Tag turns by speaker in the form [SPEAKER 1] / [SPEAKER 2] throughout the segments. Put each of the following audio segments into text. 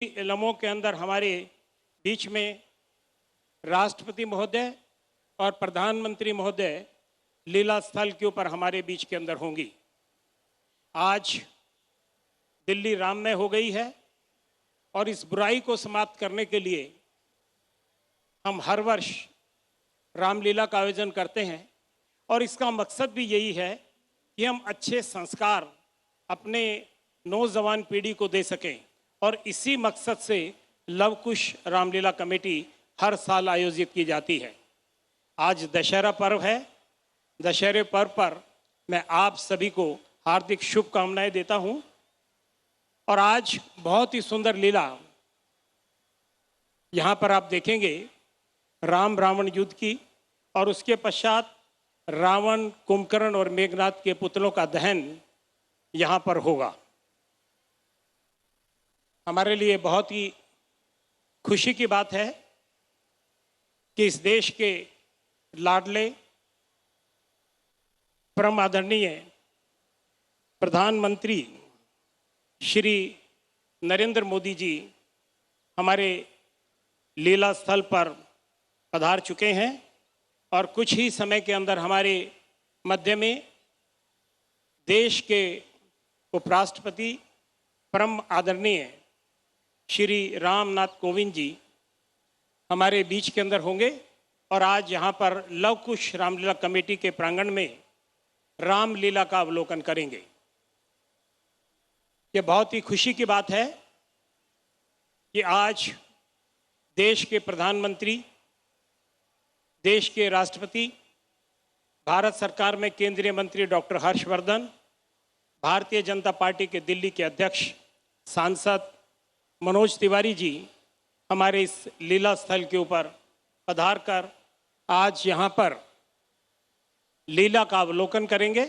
[SPEAKER 1] लम्हों के अंदर हमारे बीच में राष्ट्रपति महोदय और प्रधानमंत्री महोदय लीला स्थल के ऊपर हमारे बीच के अंदर होंगी। आज दिल्ली राममय हो गई है और इस बुराई को समाप्त करने के लिए हम हर वर्ष रामलीला का आयोजन करते हैं और इसका मकसद भी यही है कि हम अच्छे संस्कार अपने नौजवान पीढ़ी को दे सकें और इसी मकसद से लव कुश रामलीला कमेटी हर साल आयोजित की जाती है। आज दशहरा पर्व है। दशहरे पर्व पर मैं आप सभी को हार्दिक शुभकामनाएं देता हूं और आज बहुत ही सुंदर लीला यहां पर आप देखेंगे राम रावण युद्ध की और उसके पश्चात रावण, कुंभकर्ण और मेघनाद के पुतलों का दहन यहां पर होगा। हमारे लिए बहुत ही खुशी की बात है कि इस देश के लाडले परम आदरणीय प्रधानमंत्री श्री नरेंद्र मोदी जी हमारे लीला स्थल पर पधार चुके हैं और कुछ ही समय के अंदर हमारे मध्य में देश के उपराष्ट्रपति परम आदरणीय श्री रामनाथ कोविंद जी हमारे बीच के अंदर होंगे और आज यहाँ पर लव कुश रामलीला कमेटी के प्रांगण में रामलीला का अवलोकन करेंगे। ये बहुत ही खुशी की बात है कि आज देश के प्रधानमंत्री, देश के राष्ट्रपति, भारत सरकार में केंद्रीय मंत्री डॉक्टर हर्षवर्धन, भारतीय जनता पार्टी के दिल्ली के अध्यक्ष सांसद मनोज तिवारी जी हमारे इस लीला स्थल के ऊपर पधार कर आज यहाँ पर लीला का अवलोकन करेंगे।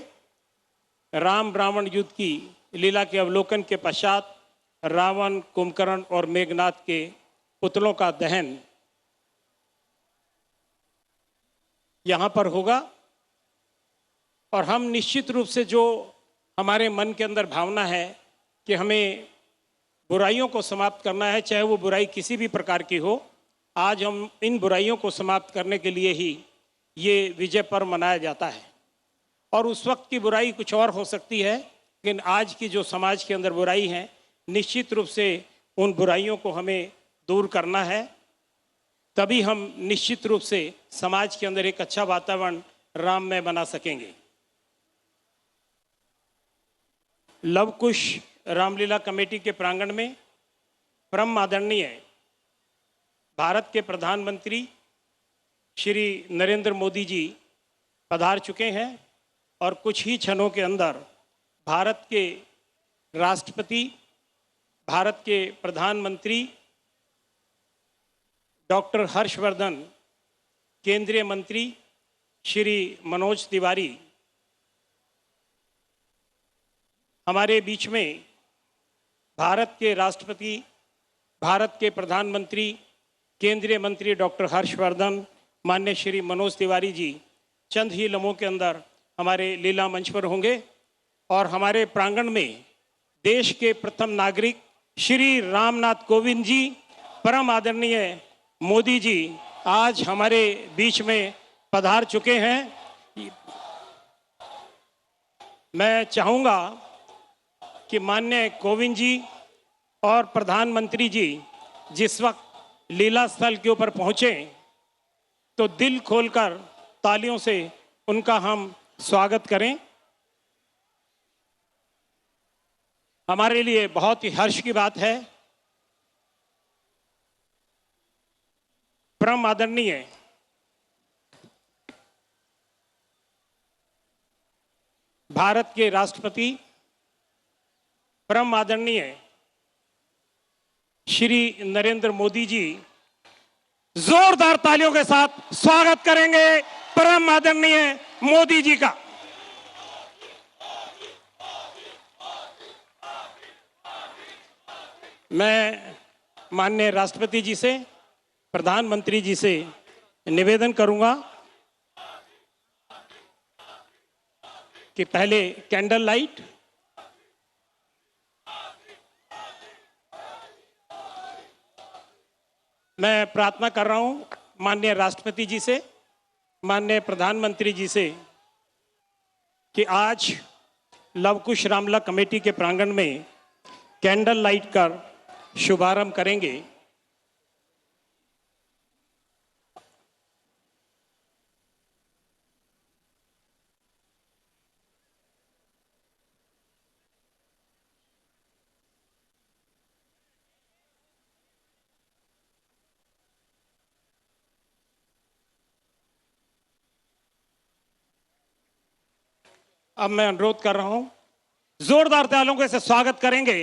[SPEAKER 1] राम रावण युद्ध की लीला के अवलोकन के पश्चात रावण, कुंभकर्ण और मेघनाद के पुतलों का दहन यहाँ पर होगा और हम निश्चित रूप से जो हमारे मन के अंदर भावना है कि हमें बुराइयों को समाप्त करना है, चाहे वो बुराई किसी भी प्रकार की हो, आज हम इन बुराइयों को समाप्त करने के लिए ही ये विजय पर्व मनाया जाता है। और उस वक्त की बुराई कुछ और हो सकती है, लेकिन आज की जो समाज के अंदर बुराई है, निश्चित रूप से उन बुराइयों को हमें दूर करना है। तभी हम निश्चित रूप से समाज के अंदर एक अच्छा वातावरण राममय बना सकेंगे। लव कुश रामलीला कमेटी के प्रांगण में परम आदरणीय भारत के प्रधानमंत्री श्री नरेंद्र मोदी जी पधार चुके हैं और कुछ ही क्षणों के अंदर भारत के राष्ट्रपति, भारत के प्रधानमंत्री डॉक्टर हर्षवर्धन, केंद्रीय मंत्री श्री मनोज तिवारी हमारे बीच में भारत के राष्ट्रपति, भारत के प्रधानमंत्री, केंद्रीय मंत्री डॉक्टर हर्षवर्धन, माननीय श्री मनोज तिवारी जी चंद ही लम्हों के अंदर हमारे लीला मंच पर होंगे और हमारे प्रांगण में देश के प्रथम नागरिक श्री रामनाथ कोविंद जी, परम आदरणीय मोदी जी आज हमारे बीच में पधार चुके हैं। मैं चाहूँगा कि माननीय कोविंद जी और प्रधानमंत्री जी जिस वक्त लीला स्थल के ऊपर पहुँचे तो दिल खोलकर तालियों से उनका हम स्वागत करें। हमारे लिए बहुत ही हर्ष की बात है। परम आदरणीय भारत के राष्ट्रपति, परम आदरणीय श्री नरेंद्र मोदी जी जोरदार तालियों के साथ स्वागत करेंगे परम आदरणीय मोदी जी का। मैं माननीय राष्ट्रपति जी से, प्रधानमंत्री जी से निवेदन करूंगा कि पहले कैंडल लाइट मैं प्रार्थना कर रहा हूं माननीय राष्ट्रपति जी से, माननीय प्रधानमंत्री जी से कि आज लवकुश रामलला कमेटी के प्रांगण में कैंडल लाइट कर शुभारंभ करेंगे। अब मैं अनुरोध कर रहा हूं, जोरदार तालियों से स्वागत करेंगे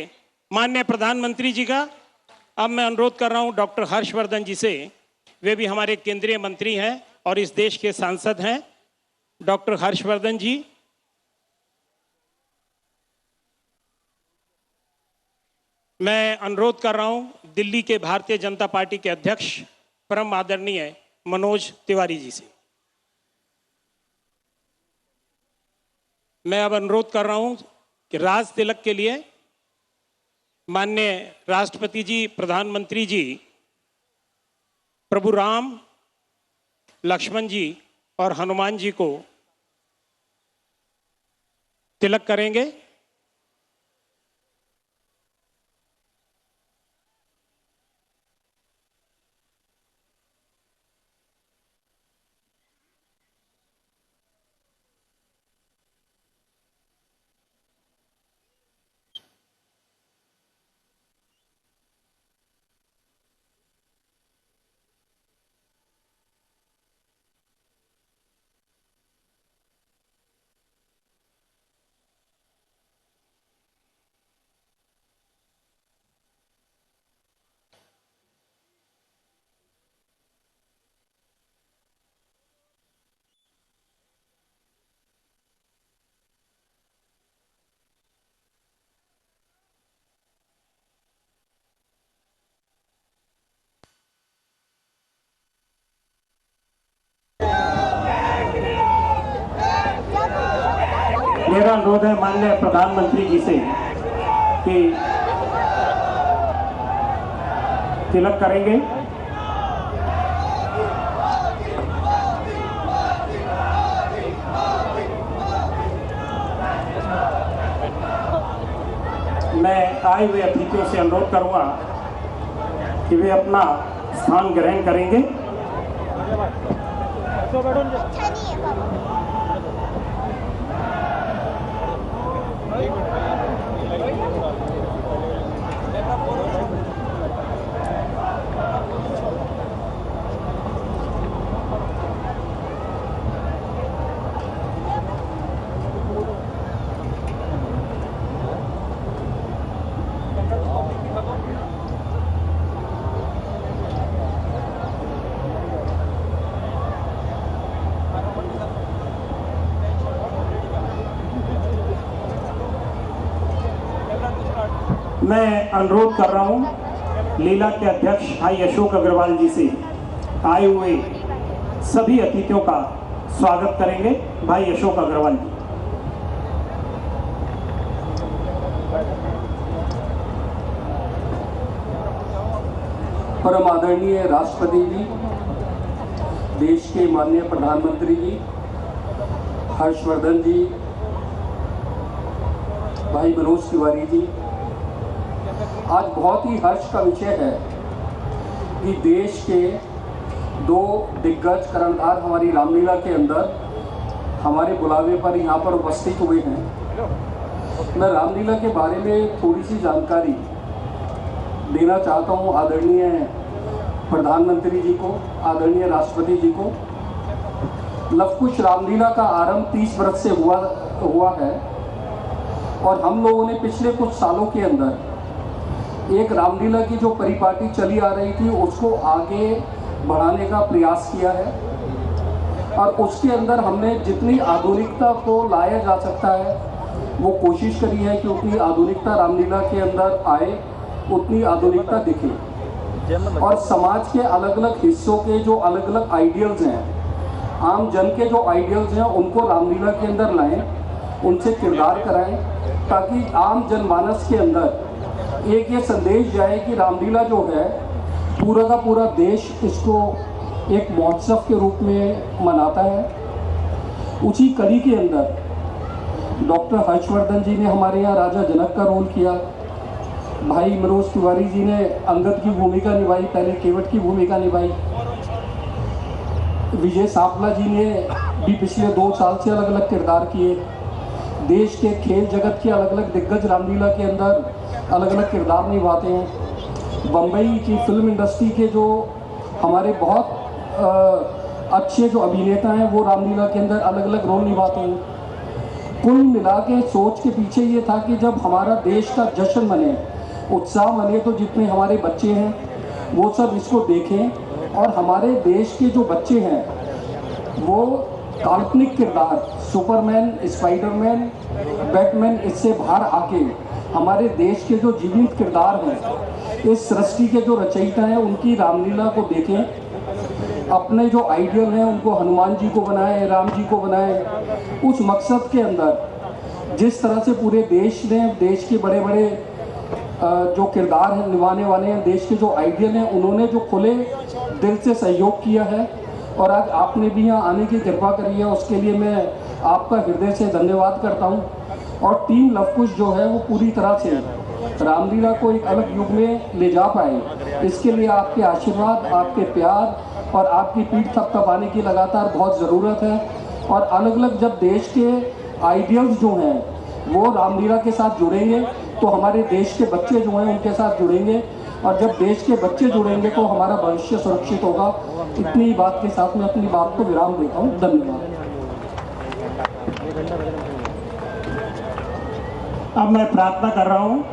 [SPEAKER 1] माननीय प्रधानमंत्री जी का। अब मैं अनुरोध कर रहा हूं डॉक्टर हर्षवर्धन जी से, वे भी हमारे केंद्रीय मंत्री हैं और इस देश के सांसद हैं। डॉक्टर हर्षवर्धन जी। मैं अनुरोध कर रहा हूं दिल्ली के भारतीय जनता पार्टी के अध्यक्ष परम आदरणीय मनोज तिवारी जी से। मैं अब अनुरोध कर रहा हूं कि राज तिलक के लिए माननीय राष्ट्रपति जी, प्रधानमंत्री जी प्रभु राम, लक्ष्मण जी और हनुमान जी को तिलक करेंगे। मेरा अनुरोध है माननीय प्रधानमंत्री जी से कि तिलक करेंगे। मैं आए हुए अतिथियों से अनुरोध करूंगा कि वे अपना स्थान ग्रहण करेंगे। मैं अनुरोध कर रहा हूं लीला के अध्यक्ष भाई अशोक अग्रवाल जी से आए हुए सभी अतिथियों का स्वागत करेंगे। भाई अशोक अग्रवाल जी।
[SPEAKER 2] परम आदरणीय राष्ट्रपति जी, देश के माननीय प्रधानमंत्री जी, हर्षवर्धन जी, भाई मनोज तिवारी जी, आज बहुत ही हर्ष का विषय है कि देश के दो दिग्गज कर्णधार हमारी रामलीला के अंदर हमारे बुलावे पर यहाँ पर उपस्थित हुए हैं। मैं रामलीला के बारे में थोड़ी सी जानकारी देना चाहता हूँ आदरणीय प्रधानमंत्री जी को, आदरणीय राष्ट्रपति जी को। लवकुश रामलीला का आरंभ 30 वर्ष से हुआ है और हम लोगों ने पिछले कुछ सालों के अंदर एक रामलीला की जो परिपाटी चली आ रही थी उसको आगे बढ़ाने का प्रयास किया है और उसके अंदर हमने जितनी आधुनिकता को लाया जा सकता है वो कोशिश करी है, क्योंकि आधुनिकता रामलीला के अंदर आए उतनी आधुनिकता दिखे और समाज के अलग अलग हिस्सों के जो अलग अलग आइडियल्स हैं, आम जन के जो आइडियल्स हैं उनको रामलीला के अंदर लाएं, उनसे किरदार कराएं, ताकि आम जनमानस के अंदर एक ये संदेश जाए कि रामलीला जो है पूरा का पूरा देश इसको एक महोत्सव के रूप में मनाता है। उसी कड़ी के अंदर डॉक्टर हर्षवर्धन जी ने हमारे यहाँ राजा जनक का रोल किया, भाई मनोज तिवारी जी ने अंगद की भूमिका निभाई, पहले केवट की भूमिका निभाई, विजय सापला जी ने भी पिछले 2 साल से अलग अलग किरदार किए, देश के खेल जगत के अलग अलग दिग्गज रामलीला के अंदर अलग अलग किरदार निभाते हैं। बम्बई की फिल्म इंडस्ट्री के जो हमारे बहुत अच्छे जो अभिनेता हैं वो रामलीला के अंदर अलग अलग रोल निभाते हैं। कुल मिला के सोच के पीछे ये था कि जब हमारा देश का जश्न मने, उत्साह मने, तो जितने हमारे बच्चे हैं वो सब इसको देखें और हमारे देश के जो बच्चे हैं वो काल्पनिक किरदार सुपरमैन, स्पाइडरमैन, बैटमैन इससे बाहर आके हमारे देश के जो जीवंत किरदार हैं, इस सृष्टि के जो रचयिता हैं उनकी रामलीला को देखें, अपने जो आइडियल हैं उनको हनुमान जी को बनाएं, राम जी को बनाएं। उस मकसद के अंदर जिस तरह से पूरे देश ने, देश के बड़े बड़े जो किरदार हैं निभाने वाले हैं, देश के जो आइडियल हैं, उन्होंने जो खुले दिल से सहयोग किया है और आज आपने भी यहाँ आने की कृपा करी है, उसके लिए मैं आपका हृदय से धन्यवाद करता हूँ। और टीम लवकुश जो है वो पूरी तरह से रामलीला को एक अलग युग में ले जा पाए, इसके लिए आपके आशीर्वाद, आपके प्यार और आपकी पीठ थपथपाने की लगातार बहुत ज़रूरत है। और अलग अलग जब देश के आइडियल्स जो हैं वो रामलीला के साथ जुड़ेंगे तो हमारे देश के बच्चे जो हैं उनके साथ जुड़ेंगे, और जब देश के बच्चे जुड़ेंगे तो हमारा भविष्य सुरक्षित होगा। इतनी बात के साथ मैं अपनी बात को विराम देता हूँ। धन्यवाद।
[SPEAKER 1] अब मैं प्रार्थना कर रहा हूँ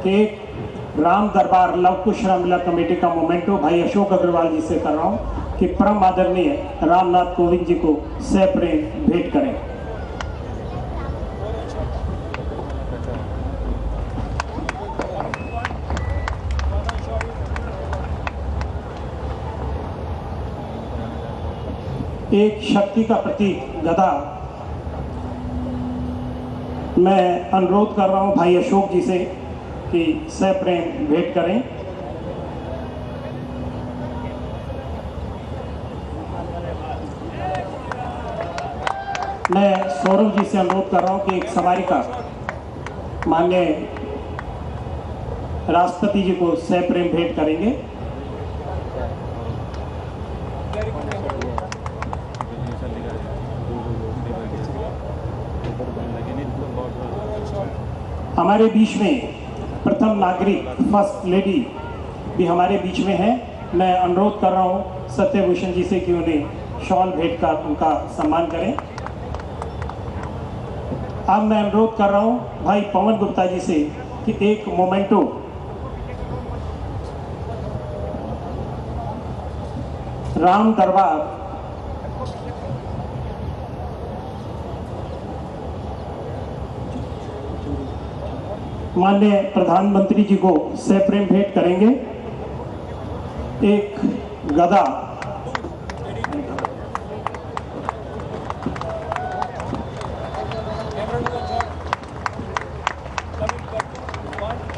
[SPEAKER 1] कि एक राम दरबार लवकुश रामलीला कमेटी का मोमेंटो भाई अशोक अग्रवाल जी से कर रहा हूँ कि परम आदरणीय रामनाथ कोविंद जी को सप्रेम भेंट करें। एक शक्ति का प्रतीक गदा मैं अनुरोध कर रहा हूं भाई अशोक जी से कि सप्रेम भेंट करें। मैं सौरभ जी से अनुरोध कर रहा हूं कि एक सवारी का माननीय राष्ट्रपति जी को सप्रेम भेंट करेंगे। हमारे बीच में प्रथम नागरिक फर्स्ट लेडी भी हमारे बीच में है। मैं अनुरोध कर रहा हूं सत्यभूषण जी से कि उन्हें शॉल भेंट कर उनका सम्मान करें। अब मैं अनुरोध कर रहा हूं भाई पवन गुप्ता जी से कि एक मोमेंटो राम दरबार माननीय प्रधानमंत्री जी को सप्रेम भेंट करेंगे। एक गदा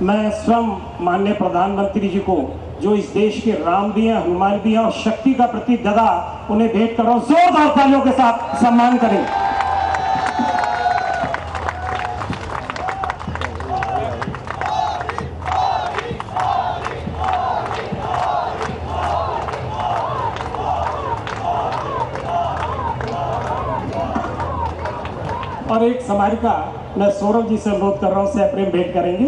[SPEAKER 1] मैं स्वयं माननीय प्रधानमंत्री जी को, जो इस देश के राम भी हैं, हनुमान भी हैं और शक्ति का प्रतीक गदा, उन्हें भेंट कर रहा हूं। जोरदार तालियों के साथ सम्मान करें। और एक समारिका मैं सौरभ जी से अनुरोध कर रहा हूं, सप्रेम भेंट करेंगे।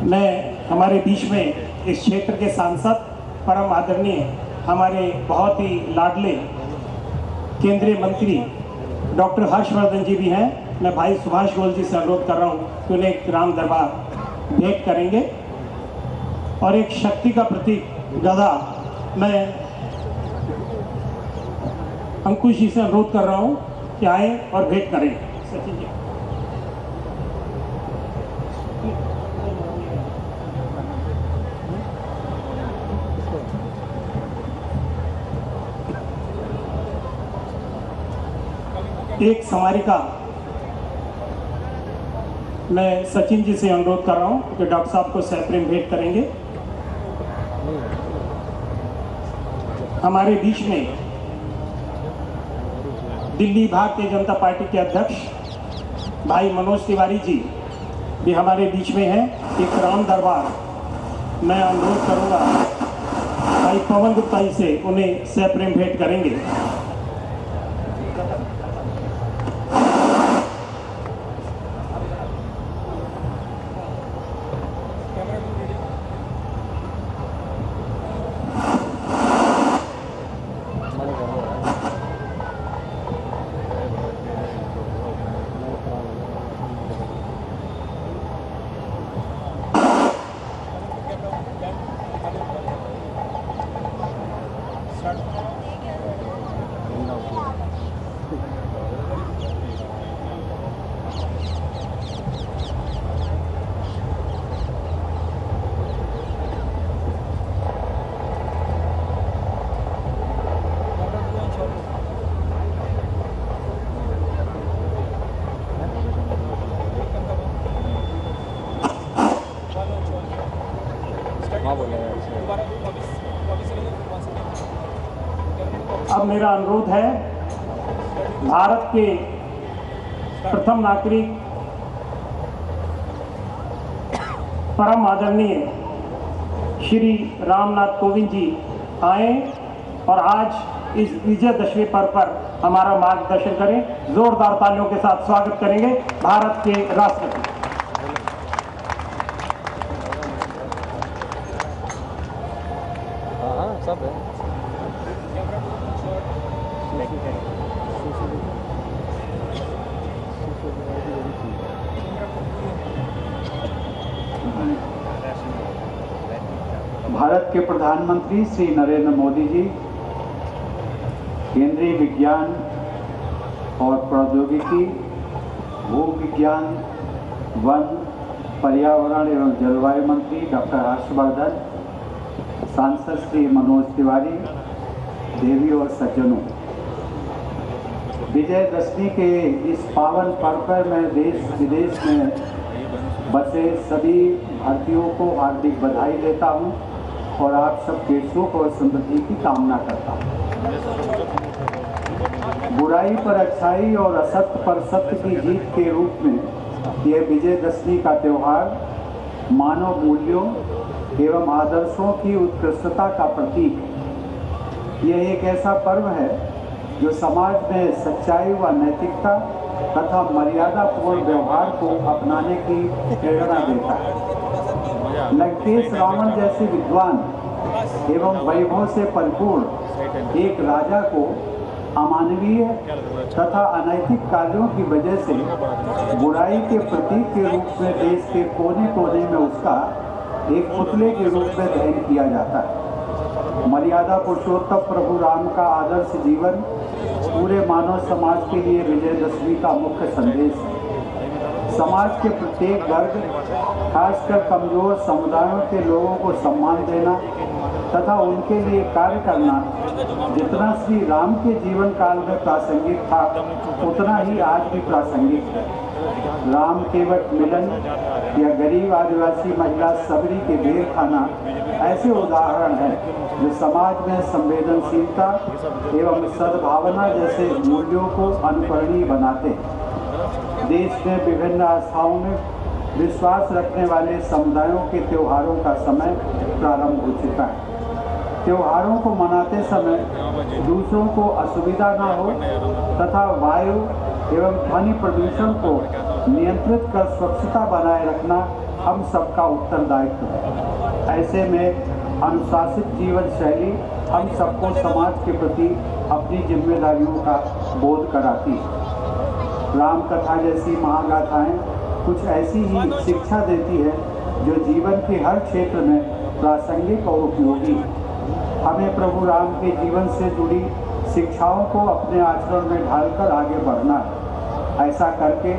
[SPEAKER 1] मैं हमारे बीच में इस क्षेत्र के सांसद परम आदरणीय हमारे बहुत ही लाडले केंद्रीय मंत्री डॉक्टर हर्षवर्धन जी भी हैं। मैं भाई सुभाष गोयल जी से अनुरोध कर रहा हूं कि उन्हें एक राम दरबार भेंट करेंगे। और एक शक्ति का प्रतीक गदा मैं अंकुश जी से अनुरोध कर रहा हूं कि आए और भेंट करें। सचिन जी। एक स्मारिका मैं सचिन जी से अनुरोध कर रहा हूं कि डॉक्टर साहब को सप्रेम भेंट करेंगे। हमारे बीच में दिल्ली भारतीय जनता पार्टी के अध्यक्ष भाई मनोज तिवारी जी भी हमारे बीच में हैं। एक राम दरबार मैं अनुरोध करूंगा भाई पवन गुप्ता जी से उन्हें सप्रेम भेंट करेंगे। अब मेरा अनुरोध है, भारत के प्रथम नागरिक परम आदरणीय श्री रामनाथ कोविंद जी आए और आज इस विजयदशमी पर्व पर हमारा मार्गदर्शन करें। जोरदार तालियों के साथ स्वागत करेंगे भारत के राष्ट्रपति।
[SPEAKER 3] सब है।
[SPEAKER 4] भारत के प्रधानमंत्री श्री नरेंद्र मोदी जी, केंद्रीय विज्ञान और प्रौद्योगिकी, भू विज्ञान, वन, पर्यावरण एवं जलवायु मंत्री डॉक्टर हर्षवर्धन, सांसद श्री मनोज तिवारी, देवी और सज्जनों, विजयदशमी के इस पावन पर्व पर मैं देश विदेश में बसे सभी भारतीयों को हार्दिक बधाई देता हूं और आप सबके सुख और समृद्धि की कामना करता हूं। बुराई पर अच्छाई और असत्य पर सत्य की जीत के रूप में यह विजयदशमी का त्यौहार मानव मूल्यों एवं आदर्शों की उत्कृष्टता का प्रतीक है। यह एक ऐसा पर्व है जो समाज में सच्चाई व नैतिकता तथा मर्यादापूर्ण व्यवहार को अपनाने की प्रेरणा देता है। लंकेश रावण जैसे विद्वान एवं वैभव से परिपूर्ण एक राजा को अमानवीय तथा अनैतिक कार्यों की वजह से बुराई के प्रतीक के रूप में देश के कोने कोने में उसका एक पुतले के रूप में दहन किया जाता है। मर्यादा पुरुषोत्तम प्रभु राम का आदर्श जीवन पूरे मानव समाज के लिए विजयदशमी का मुख्य संदेश है। समाज के प्रत्येक वर्ग, खासकर कमजोर समुदायों के लोगों को सम्मान देना तथा उनके लिए कार्य करना जितना श्री राम के जीवन काल में प्रासंगिक था, उतना ही आज भी प्रासंगिक है। राम केवट मिलन या गरीब आदिवासी महिला सबरी के बेर खाना ऐसे उदाहरण हैं जो समाज में संवेदनशीलता एवं सद्भावना जैसे मूल्यों को अनुकरणीय बनाते हैं। देश में विभिन्न आस्थाओं में विश्वास रखने वाले समुदायों के त्योहारों का समय प्रारंभ हो चुका है। त्योहारों को मनाते समय दूसरों को असुविधा न हो तथा वायु एवं ध्वनि प्रदूषण को नियंत्रित कर स्वच्छता बनाए रखना हम सबका उत्तरदायित्व है। ऐसे में अनुशासित जीवन शैली हम सबको समाज के प्रति अपनी जिम्मेदारियों का बोध कराती है। राम कथा जैसी महागाथाएं कुछ ऐसी ही शिक्षा देती है जो जीवन के हर क्षेत्र में प्रासंगिक और उपयोगी है। हमें प्रभु राम के जीवन से जुड़ी शिक्षाओं को अपने आचरण में ढालकर आगे बढ़ना है। ऐसा करके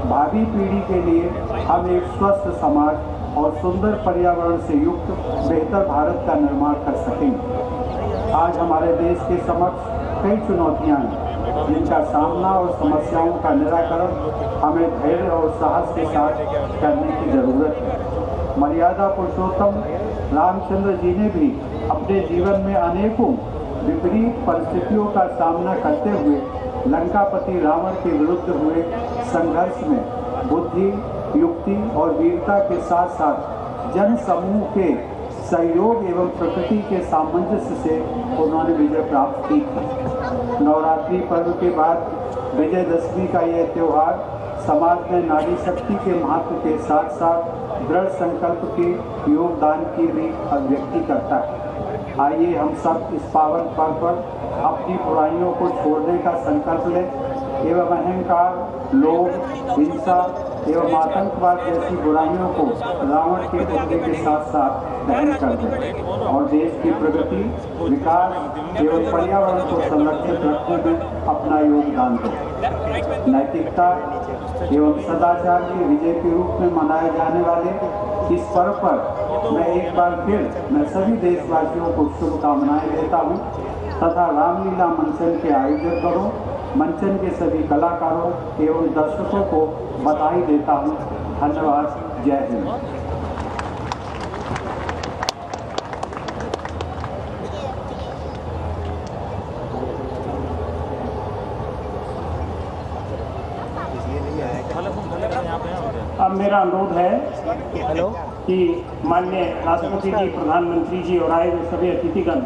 [SPEAKER 4] भावी पीढ़ी के लिए हम एक स्वस्थ समाज और सुंदर पर्यावरण से युक्त बेहतर भारत का निर्माण कर सकेंगे। आज हमारे देश के समक्ष कई चुनौतियां हैं, जिनका सामना और समस्याओं का निराकरण हमें धैर्य और साहस के साथ करने की जरूरत है। मर्यादा पुरुषोत्तम रामचंद्र जी ने भी अपने जीवन में अनेकों विपरीत परिस्थितियों का सामना करते हुए लंकापति रावण के विरुद्ध हुए संघर्ष में बुद्धि, युक्ति और वीरता के साथ साथ जन समूह के सहयोग एवं प्रकृति के सामंजस्य से उन्होंने विजय प्राप्त की थी। नवरात्रि पर्व के बाद विजयदशमी का यह त्यौहार समाज में नारी शक्ति के महत्व के साथ साथ दृढ़ संकल्प के योगदान की भी अभिव्यक्ति करता है। आइए हम सब इस पावन पर्व पर अपनी बुराइयों को छोड़ने का संकल्प लें एवं अहंकार, लोभ, हिंसा एवं आतंकवाद जैसी बुराइयों को रावण के पुतले के साथ साथ दहन कर दें और देश की प्रगति, विकास एवं पर्यावरण को संरक्षित रखने में अपना योगदान दें। नैतिकता एवं सदाचार के विजय के रूप में मनाए जाने वाले इस पर्व पर मैं एक बार फिर सभी देशवासियों को शुभकामनाएं देता हूं तथा रामलीला मंचन के आयोजकों, मंचन के सभी कलाकारों एवं दर्शकों को बधाई देता हूं। धन्यवाद। जय हिंद।
[SPEAKER 1] अब मेरा अनुरोध है कि माननीय राष्ट्रपति जी, प्रधानमंत्री जी और आए हुए सभी अतिथिगण,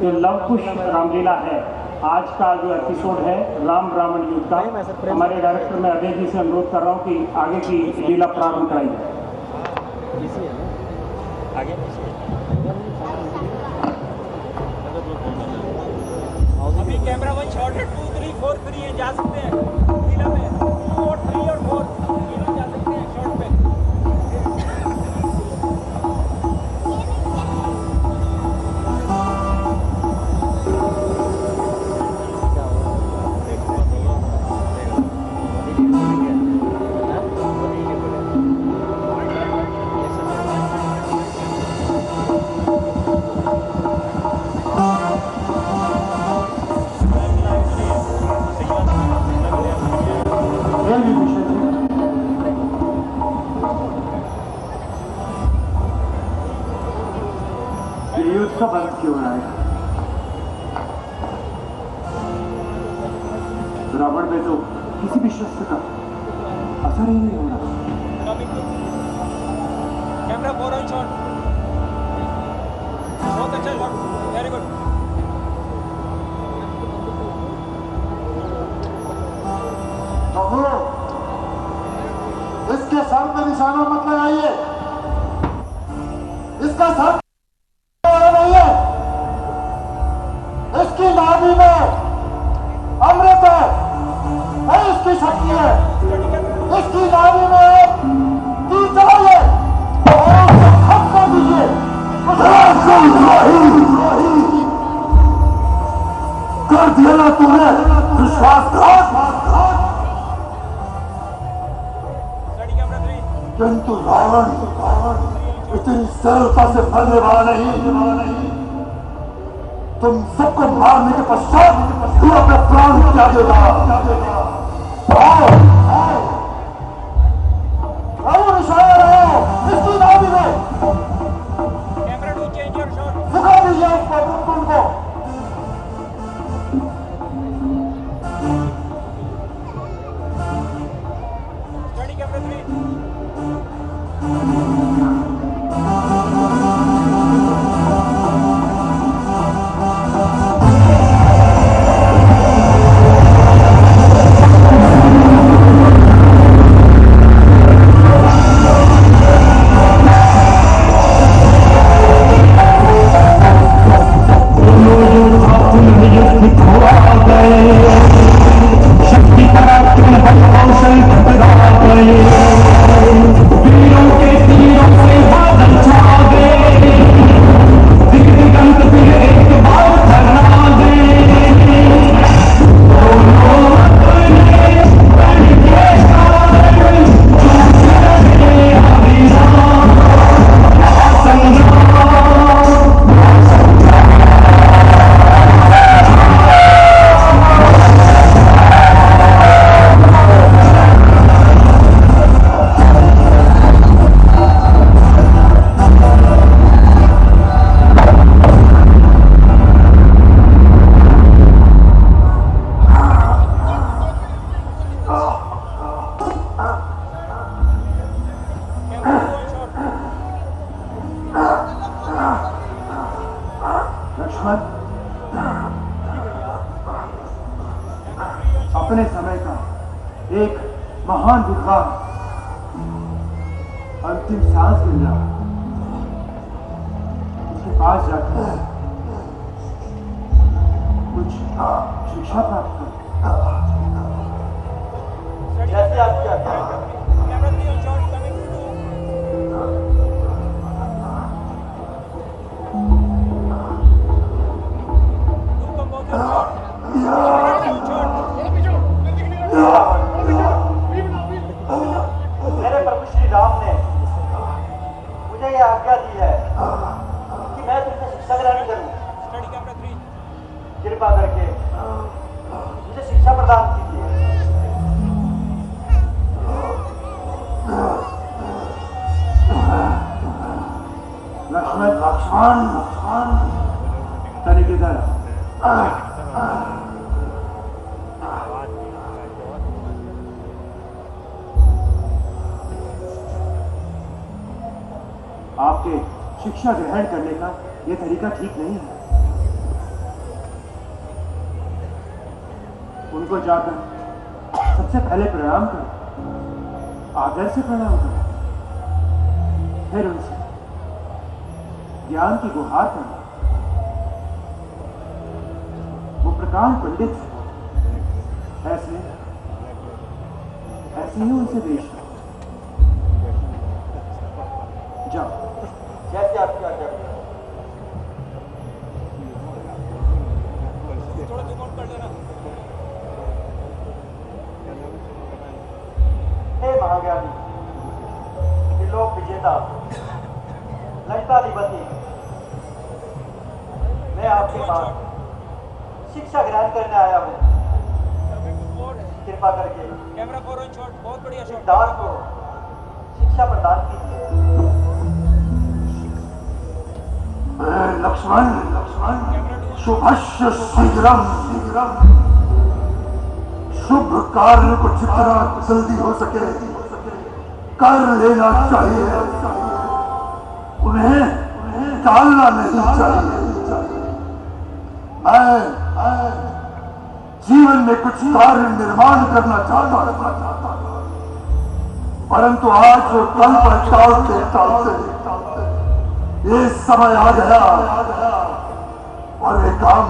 [SPEAKER 1] जो लव कुश रामलीला है, आज का जो एपिसोड है राम रावण युद्ध का, हमारे डायरेक्टर मैं अजय जी से अनुरोध कर रहा हूँ कि आगे की लीला प्रारंभ कराई जाए।
[SPEAKER 3] अभी कैमरा 1 शॉट है, 2 3 4 फ्री है, जा सकते हैं लीला में, 2 और 3 और 4 तीनों जा सकते हैं शॉट पे।
[SPEAKER 4] युद्ध का बंद क्यों रहा है? रावण में तो किसी भी शस्त्र का असर ही नहीं हो रहा।
[SPEAKER 3] कैमरा 4 ऑन शॉट, बहुत अच्छा शॉट, वेरी गुड।
[SPEAKER 5] इसके सर पे निशाना मत लगाइए, इसका सर नहीं है, इसकी नाभि में अमृत है, इसकी शक्ति है, इसकी नाभि में तीसरा है और उसे खत्म कर दीजिए। कर दिया ना तूने विश्वासघात, किंतु रावण इतनी सरलता से मरने वाला नहीं। तुम सबको मारने के पश्चात तू अपने प्राण त्याग देगा। रावण इशारा रहो, इसकी नाभि में
[SPEAKER 3] कैमरा 2 चेंज योर शॉट,
[SPEAKER 5] सुखा दीजिए उसको, उनको
[SPEAKER 3] स्टडी कैमरा 3।
[SPEAKER 4] अपने समय का एक महान विद्वान अंतिम सांस मिल रहा, उसके पास जाकर कुछ शिक्षा प्राप्त कर।
[SPEAKER 5] जैसे आप क्या
[SPEAKER 3] Camera 3 on shot coming to do composite shot.
[SPEAKER 5] मेरे प्रभु श्री राम ने मुझे यह आज्ञा दी है कि मैं तुमसे शिक्षा ग्रहण करूं।
[SPEAKER 3] Study camera 3.
[SPEAKER 5] कृपा करके मुझे शिक्षा प्रदान कीजिए।
[SPEAKER 4] लक्ष्मण तनिक इधर आपके शिक्षा ग्रहण करने का यह तरीका ठीक नहीं है। उनको जाकर सबसे पहले प्रणाम करो, आदर से प्रणाम करो, फिर उनसे ज्ञान की गुहार करो। वो प्रकांड पंडित ऐसे ही उनसे पेश करो। जाओ।
[SPEAKER 5] जैसे आप क्या करें।
[SPEAKER 3] थोड़ा zoom out कर लेना.
[SPEAKER 5] हे महाज्ञानी, त्रिलोक विजेता, लंकाधिपति, मैं आपके पास शिक्षा ग्रहण करने आया हूँ।
[SPEAKER 3] Coming to 4.
[SPEAKER 5] कृपा करके
[SPEAKER 3] Camera 4 on shot. बहुत बढ़िया
[SPEAKER 5] इस
[SPEAKER 3] shot.
[SPEAKER 5] दास को शिक्षा प्रदान कीजिए।
[SPEAKER 4] लक्ष्मण
[SPEAKER 3] Camera 2.
[SPEAKER 4] शुभस्य शीघ्रम शुभ कार्य को जितना जल्दी हो सके कर लेना चाहिए, उन्हें टालना नहीं चाहिए। मैं जीवन में कुछ कार्य निर्माण करना चाहता था, परंतु आज वो कल पर टालते ये समय आ गया और वे काम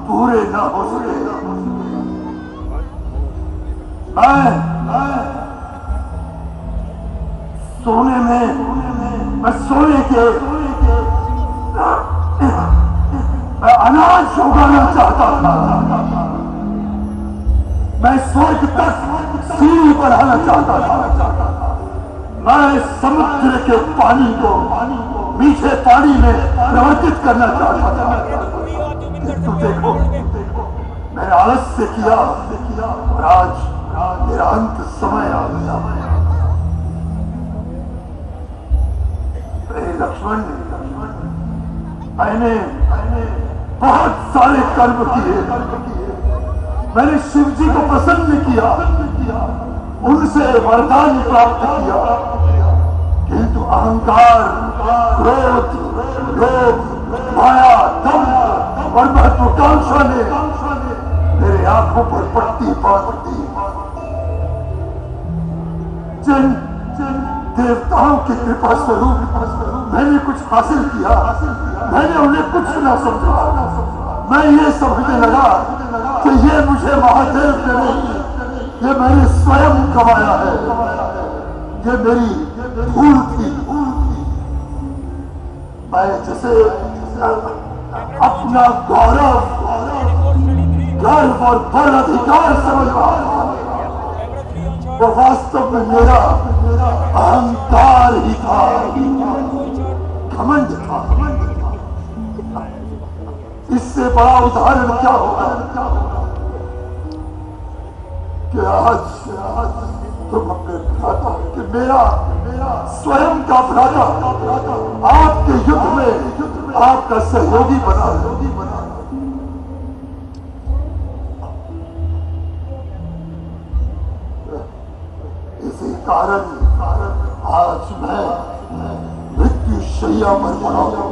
[SPEAKER 4] पूरे न हो सके। मैं सोने के मैं अनाज उगाना चाहता था, मैं स्वर्ग तक सीढ़ी बढ़ाना चाहता था, मैं समुद्र के पानी को मीठे पानी में परिवर्तित करना चाहता था। तो देखो मैंने आलस्य किया और आज मेरा अंत समय आ गया। लक्ष्मण, मैंने बहुत सारे कर्म किए, मैंने शिव जी को प्रसन्न किया, उनसे वरदान प्राप्त किया, किंतु अहंकार, क्रोध, लोभ, माया, दंभ और महत्वाकांक्षा ने मेरे आंखों पर पट्टी बांध दी। जिन देवताओं की कृपा स्वरूप मैंने कुछ हासिल किया, मैंने उन्हें कुछ न समझा। मैं ये समझने लगा कि ये मुझे महादेव ने नहीं, ये मैंने स्वयं कमाया है, ये मेरी भूल थी। मैं जैसे अपना गौरव, गर्व और बल अधिकार समझ रहा था, वो वास्तव में मेरा अहंकार ही था, घमंड था। इससे बड़ा उदाहरण क्या होगा कि आज तुम अपने भ्राता कि मेरा स्वयं का भ्राता आपके युद्ध में आपका सहयोगी बना। इसी कारण आज मैं मृत्यु शैया पर पड़ा हूं।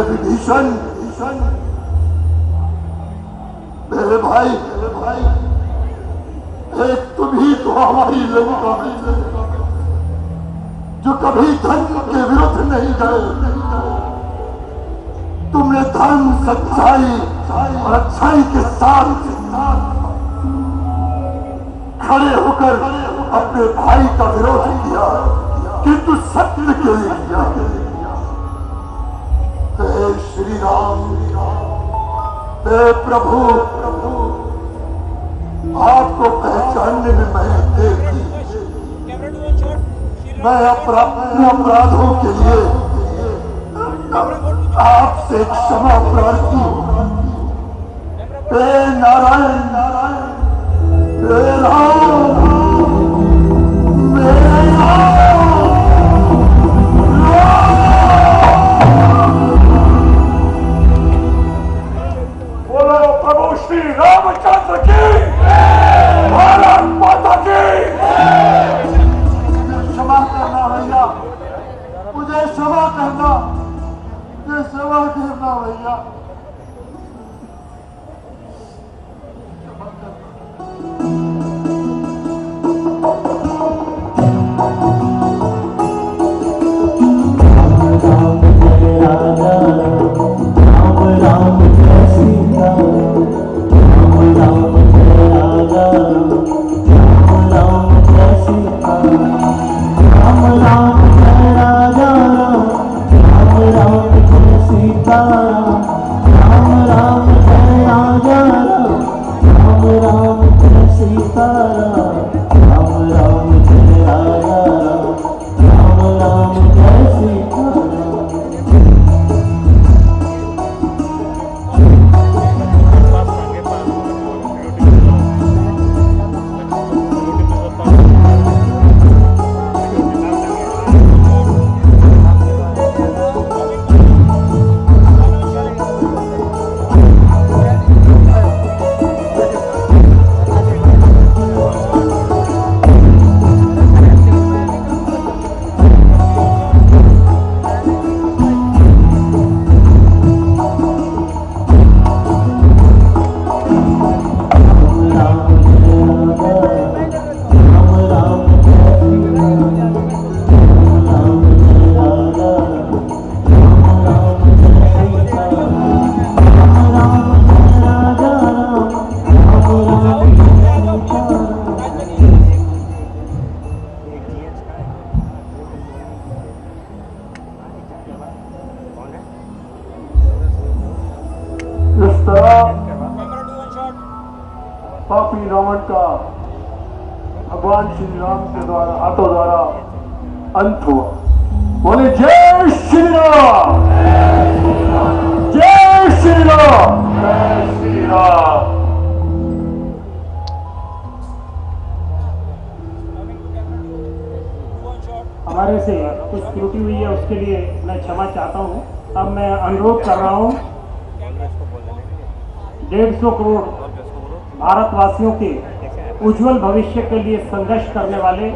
[SPEAKER 4] विभीषण,
[SPEAKER 5] भाई एक तुम ही तो हमारी लंका में जो कभी धर्म के विरुद्ध नहीं गए। तुमने धर्म, सच्चाई और अच्छाई के साथ खड़े होकर अपने भाई का विरोध किया, किंतु सत्य के लिए किया। हे श्री राम, हे प्रभु, आपको पहचानने में मैं देर की। मैं अपने अपराधों के लिए आपसे क्षमा प्रार्थी हूं। हे नारायण, हे राम, मेरे बोलो प्रभु श्री रामचंद्र की, भारत माता की। क्षमा करना भैया, मुझे क्षमा करना, मुझे क्षमा करना भैया। पापी रावण का भगवान श्री राम के द्वारा हाथों द्वारा अंत हुआ। बोले जय श्री राम, जय श्री राम, जय श्री राम।
[SPEAKER 1] हमारे से कुछ त्रुटि हुई है, उसके लिए मैं क्षमा चाहता हूँ। अब मैं अनुरोध कर रहा हूँ 150 करोड़ भारतवासियों के उज्जवल भविष्य के लिए संघर्ष करने वाले,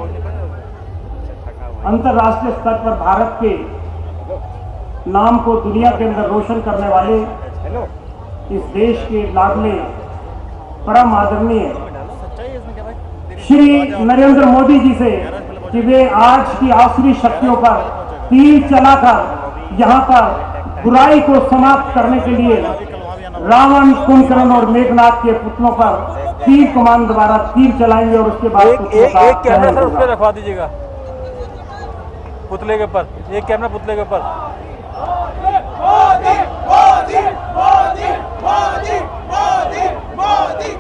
[SPEAKER 1] अंतर्राष्ट्रीय स्तर पर भारत के नाम को दुनिया के अंदर रोशन करने वाले इस देश के लाडले परम आदरणीय श्री नरेंद्र मोदी जी से कि वे आज की आसुरी शक्तियों पर तीर चलाकर यहाँ पर बुराई को समाप्त करने के लिए रावण, कुंभकर्ण और मेघनाथ के पुतलों पर तीर कमान द्वारा तीर चलाएंगे और उसके बाद
[SPEAKER 3] एक कैमरा सर उस पर रखवा दीजिएगा, पुतले के ऊपर, एक कैमरा पुतले के ऊपर। मोदी मोदी मोदी मोदी मोदी मोदी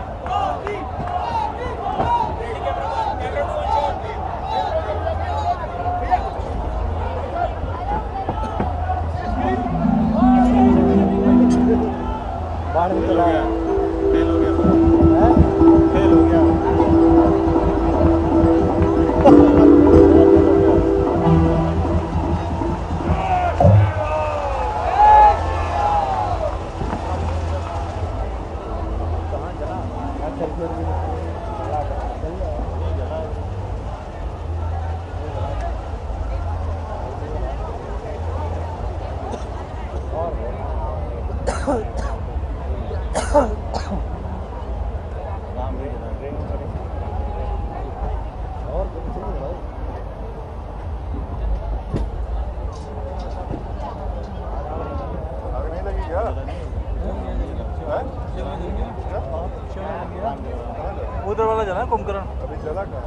[SPEAKER 3] बाढ़ में चला गया, फेल हो गया, फेल हो गया।
[SPEAKER 6] उधर वाला जाना कुंभकर्ण अभी चला का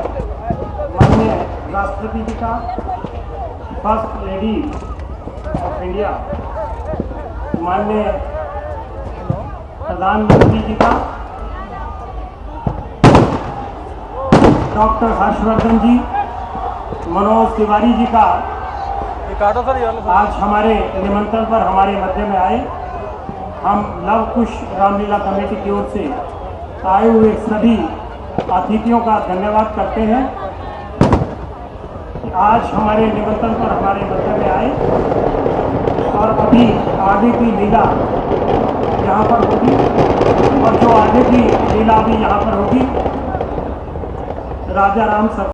[SPEAKER 7] माननीय राष्ट्रपति जी का, फर्स्ट लेडी ऑफ इंडिया माननीय प्रधानमंत्री जी का, डॉक्टर हर्षवर्धन जी, मनोज तिवारी जी का आज हमारे निमंत्रण पर हमारे मध्य में आए। हम लव कुश रामलीला कमेटी की ओर से आए हुए सभी अतिथियों का धन्यवाद करते हैं कि आज हमारे निमंत्रण पर हमारे मध्य में आए और अभी आगे की लीला यहाँ पर होगी और जो आगे की लीला भी यहाँ पर होगी राजा राम सब